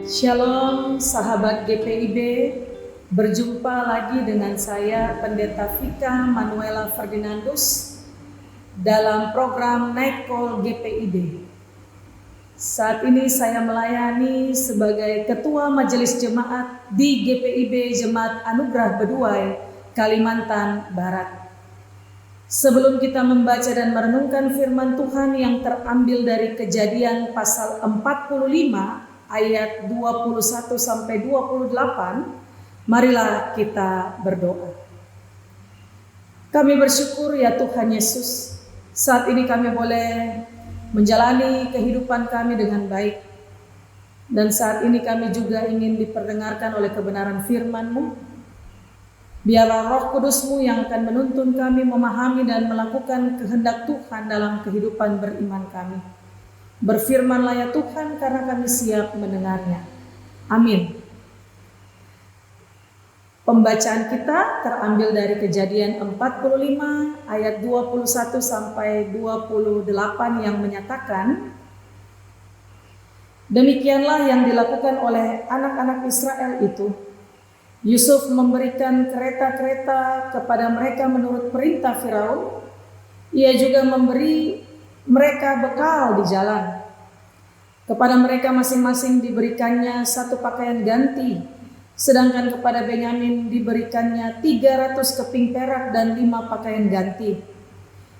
Shalom sahabat GPIB, berjumpa lagi dengan saya Pendeta Vika Manuela Ferdinandus dalam program Night Call GPIB. Saat ini saya melayani sebagai Ketua Majelis Jemaat di GPIB Jemaat Anugerah Beduai, Kalimantan Barat. Sebelum kita membaca dan merenungkan firman Tuhan yang terambil dari Kejadian pasal 45 ayat 21 sampai 28, marilah kita berdoa. Kami bersyukur ya Tuhan Yesus, saat ini kami boleh menjalani kehidupan kami dengan baik. Dan saat ini kami juga ingin diperdengarkan oleh kebenaran firman-Mu. Biarlah Roh Kudus-Mu yang akan menuntun kami memahami dan melakukan kehendak Tuhan dalam kehidupan beriman kami. Berfirmanlah ya Tuhan, karena kami siap mendengarnya. Amin. Pembacaan kita terambil dari Kejadian 45 ayat 21 sampai 28 yang menyatakan, demikianlah yang dilakukan oleh anak-anak Israel itu. Yusuf memberikan kereta-kereta kepada mereka menurut perintah Firaun. Ia juga memberi mereka bekal di jalan. Kepada mereka masing-masing diberikannya satu pakaian ganti, sedangkan kepada Benyamin diberikannya 300 keping perak dan 5 pakaian ganti.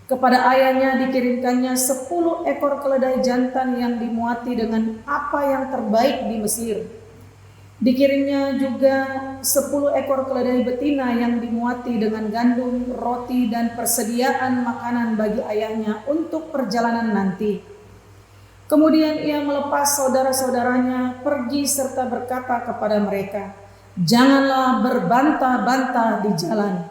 Kepada ayahnya dikirimkannya 10 ekor keledai jantan yang dimuati dengan apa yang terbaik di Mesir. Dikirimnya juga 10 ekor keledai betina yang dimuati dengan gandum, roti, dan persediaan makanan bagi ayahnya untuk perjalanan nanti. Kemudian ia melepas saudara-saudaranya pergi serta berkata kepada mereka, janganlah berbantah-bantah di jalan.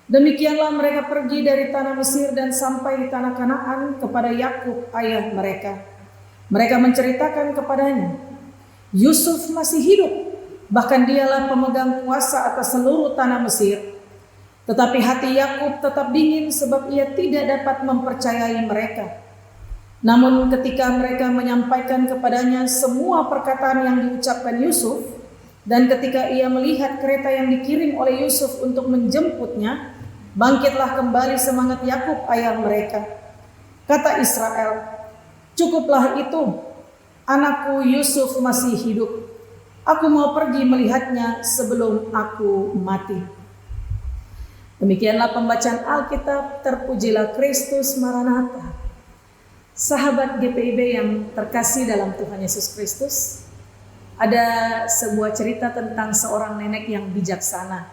Demikianlah mereka pergi dari tanah Mesir dan sampai di tanah Kanaan kepada Yakub ayah mereka. Mereka menceritakan kepadanya, Yusuf masih hidup, bahkan dialah pemegang kuasa atas seluruh tanah Mesir. Tetapi hati Yakub tetap dingin sebab ia tidak dapat mempercayai mereka. Namun ketika mereka menyampaikan kepadanya semua perkataan yang diucapkan Yusuf, dan ketika ia melihat kereta yang dikirim oleh Yusuf untuk menjemputnya, bangkitlah kembali semangat Yakub ayah mereka. Kata Israel, cukuplah itu, anakku Yusuf masih hidup. Aku mau pergi melihatnya sebelum aku mati. Demikianlah pembacaan Alkitab. Terpujilah Kristus Maranatha. Sahabat GPIB yang terkasih dalam Tuhan Yesus Kristus, ada sebuah cerita tentang seorang nenek yang bijaksana.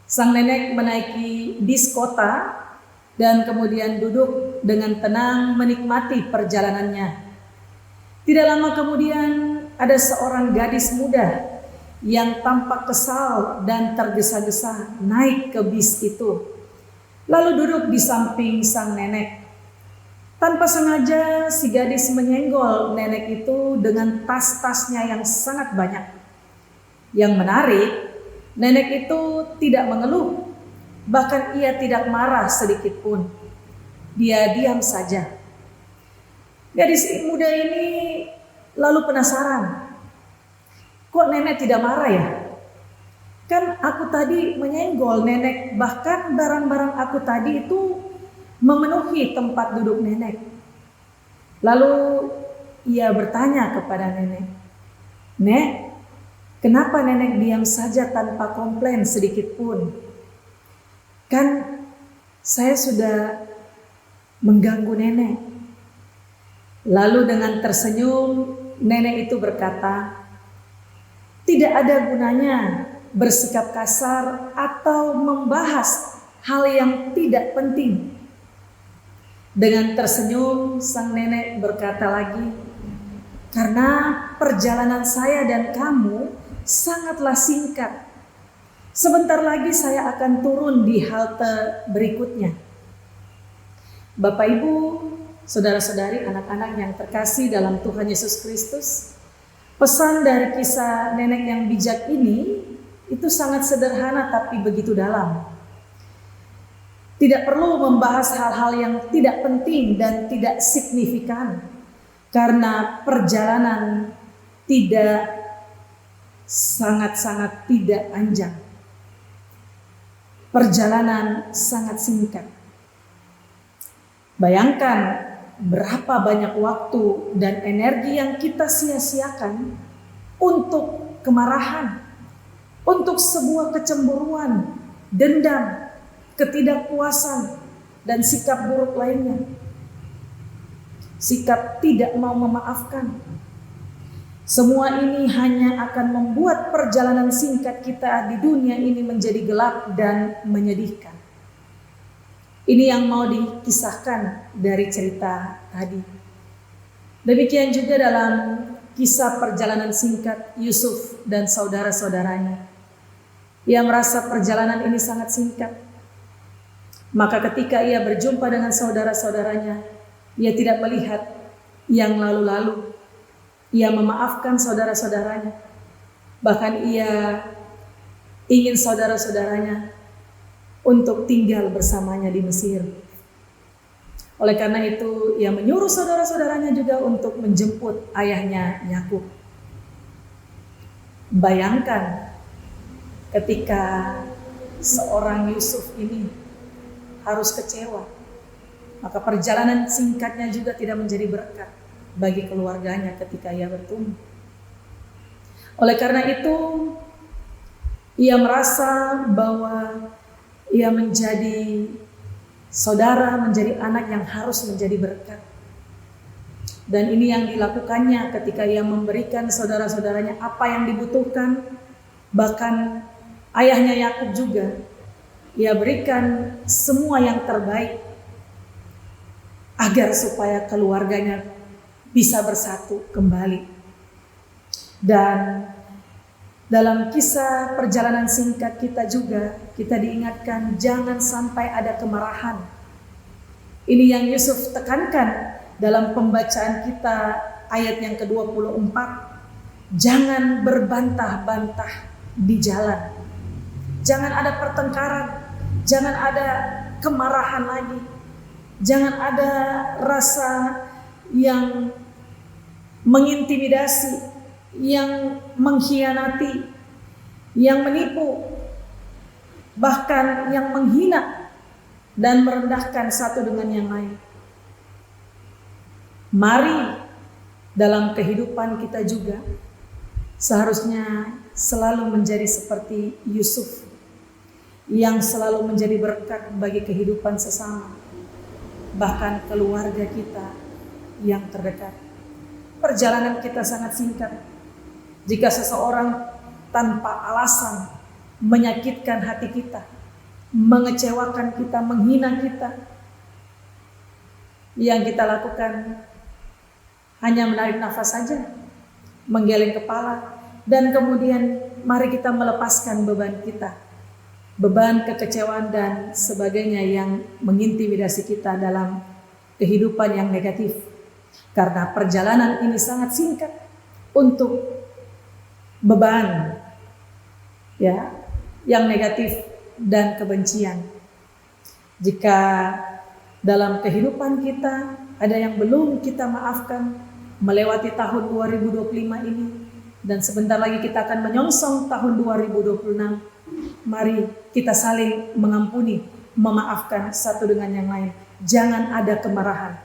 Sang nenek menaiki bis kota dan kemudian duduk dengan tenang menikmati perjalanannya. Tidak lama kemudian ada seorang gadis muda yang tampak kesal dan tergesa-gesa naik ke bis itu, lalu duduk di samping sang nenek. Tanpa sengaja si gadis menyenggol nenek itu dengan tas-tasnya yang sangat banyak. Yang menarik, nenek itu tidak mengeluh, bahkan ia tidak marah sedikit pun. Dia diam saja. Gadis muda ini lalu penasaran, kok nenek tidak marah ya? Kan aku tadi menyenggol nenek, bahkan barang-barang aku tadi itu memenuhi tempat duduk nenek. Lalu ia bertanya kepada nenek, Nek, kenapa nenek diam saja tanpa komplain sedikit pun? Kan saya sudah mengganggu nenek. Lalu dengan tersenyum, nenek itu berkata, tidak ada gunanya bersikap kasar atau membahas hal yang tidak penting. Dengan tersenyum, sang nenek berkata lagi, karena perjalanan saya dan kamu sangatlah singkat. Sebentar lagi saya akan turun di halte berikutnya. Bapak Ibu, saudara-saudari, anak-anak yang terkasih dalam Tuhan Yesus Kristus, pesan dari kisah nenek yang bijak ini itu sangat sederhana tapi begitu dalam. Tidak perlu membahas hal-hal yang tidak penting dan tidak signifikan, karena perjalanan sangat-sangat tidak panjang. Perjalanan sangat singkat. Bayangkan berapa banyak waktu dan energi yang kita sia-siakan untuk kemarahan, untuk sebuah kecemburuan, dendam, ketidakpuasan, dan sikap buruk lainnya. Sikap tidak mau memaafkan. Semua ini hanya akan membuat perjalanan singkat kita di dunia ini menjadi gelap dan menyedihkan. Ini yang mau dikisahkan dari cerita tadi. Demikian juga dalam kisah perjalanan singkat Yusuf dan saudara-saudaranya. Ia merasa perjalanan ini sangat singkat. Maka ketika ia berjumpa dengan saudara-saudaranya, ia tidak melihat yang lalu-lalu. Ia memaafkan saudara-saudaranya. Bahkan ia ingin saudara-saudaranya untuk tinggal bersamanya di Mesir. Oleh karena itu, ia menyuruh saudara-saudaranya juga untuk menjemput ayahnya Yakub. Bayangkan ketika seorang Yusuf ini harus kecewa, maka perjalanan singkatnya juga tidak menjadi berkat bagi keluarganya ketika ia bertumbuh. Oleh karena itu, ia merasa bahwa ia menjadi saudara, menjadi anak yang harus menjadi berkat. Dan ini yang dilakukannya ketika ia memberikan saudara-saudaranya apa yang dibutuhkan. Bahkan ayahnya Yakub juga, ia berikan semua yang terbaik agar supaya keluarganya bisa bersatu kembali. Dan dalam kisah perjalanan singkat kita juga, kita diingatkan jangan sampai ada kemarahan. Ini yang Yusuf tekankan dalam pembacaan kita ayat yang ke-24. Jangan berbantah-bantah di jalan. Jangan ada pertengkaran, jangan ada kemarahan lagi. Jangan ada rasa yang mengintimidasi, yang mengkhianati, yang menipu, bahkan yang menghina dan merendahkan satu dengan yang lain. Mari dalam kehidupan kita juga seharusnya selalu menjadi seperti Yusuf, yang selalu menjadi berkat bagi kehidupan sesama, bahkan keluarga kita yang terdekat. Perjalanan kita sangat singkat. Jika seseorang tanpa alasan menyakitkan hati kita, mengecewakan kita, menghina kita, yang kita lakukan hanya menarik nafas saja, menggeleng kepala, dan kemudian mari kita melepaskan beban kita, beban kekecewaan dan sebagainya yang mengintimidasi kita dalam kehidupan yang negatif. Karena perjalanan ini sangat singkat untuk beban ya yang negatif dan kebencian. Jika dalam kehidupan kita ada yang belum kita maafkan melewati tahun 2025 ini, dan sebentar lagi kita akan menyongsong tahun 2026, mari kita saling mengampuni, memaafkan satu dengan yang lain. Jangan ada kemarahan.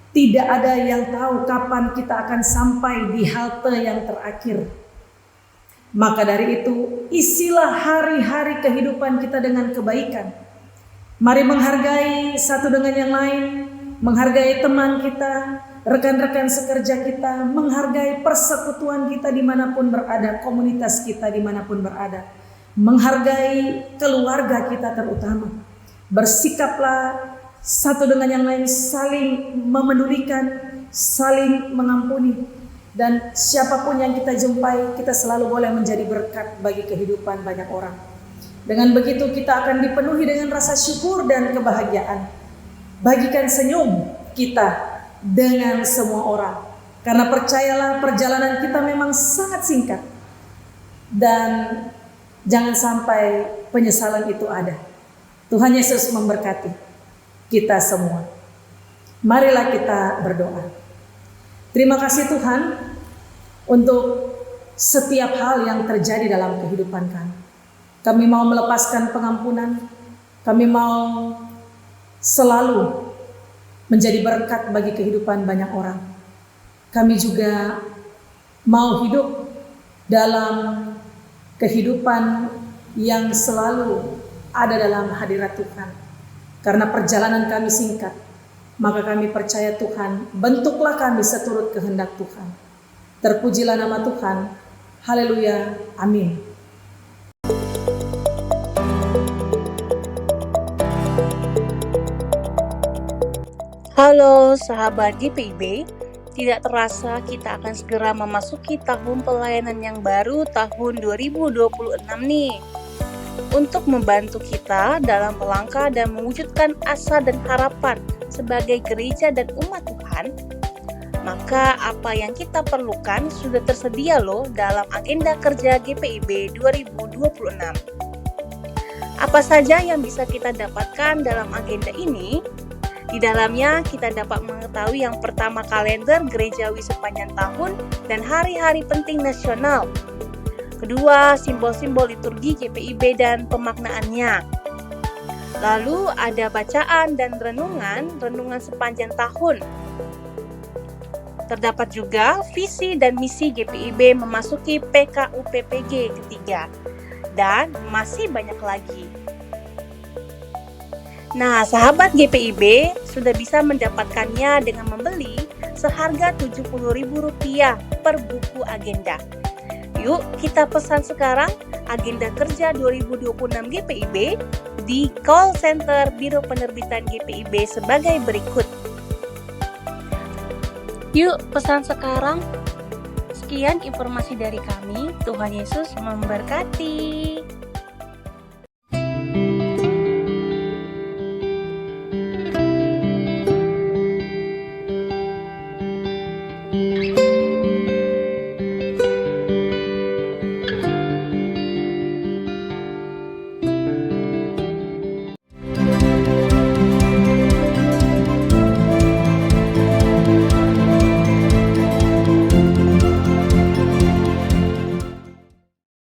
Tidak ada yang tahu kapan kita akan sampai di halte yang terakhir. Maka dari itu, isilah hari-hari kehidupan kita dengan kebaikan. Mari menghargai satu dengan yang lain, menghargai teman kita, rekan-rekan sekerja kita, menghargai persekutuan kita dimanapun berada, komunitas kita dimanapun berada, menghargai keluarga kita terutama. Bersikaplah satu dengan yang lain, saling memedulikan, saling mengampuni, dan siapapun yang kita jumpai, kita selalu boleh menjadi berkat bagi kehidupan banyak orang. Dengan begitu kita akan dipenuhi dengan rasa syukur dan kebahagiaan. Bagikan senyum kita dengan semua orang, karena percayalah perjalanan kita memang sangat singkat, dan jangan sampai penyesalan itu ada. Tuhan Yesus memberkati kita semua. Marilah kita berdoa. Terima kasih Tuhan untuk setiap hal yang terjadi dalam kehidupan kami. Kami mau melepaskan pengampunan, kami mau selalu menjadi berkat bagi kehidupan banyak orang. Kami juga mau hidup dalam kehidupan yang selalu ada dalam hadirat Tuhan. Karena perjalanan kami singkat, maka kami percaya Tuhan, bentuklah kami seturut kehendak Tuhan. Terpujilah nama Tuhan. Haleluya. Amin. Halo sahabat GPIB, tidak terasa kita akan segera memasuki tahun pelayanan yang baru tahun 2026 nih. Untuk membantu kita dalam melangkah dan mewujudkan asa dan harapan sebagai gereja dan umat Tuhan, maka apa yang kita perlukan sudah tersedia loh dalam agenda kerja GPIB 2026. Apa saja yang bisa kita dapatkan dalam agenda ini? Di dalamnya kita dapat mengetahui yang pertama kalender gerejawi sepanjang tahun dan hari-hari penting nasional. Kedua, simbol-simbol liturgi GPIB dan pemaknaannya. Lalu ada bacaan dan renungan sepanjang tahun. Terdapat juga visi dan misi GPIB memasuki PKUPPG ketiga. Dan masih banyak lagi. Nah, sahabat GPIB sudah bisa mendapatkannya dengan membeli seharga Rp70.000 per buku agenda. Yuk kita pesan sekarang agenda kerja 2026 GPIB di call center Biro Penerbitan GPIB sebagai berikut. Yuk pesan sekarang. Sekian informasi dari kami. Tuhan Yesus memberkati.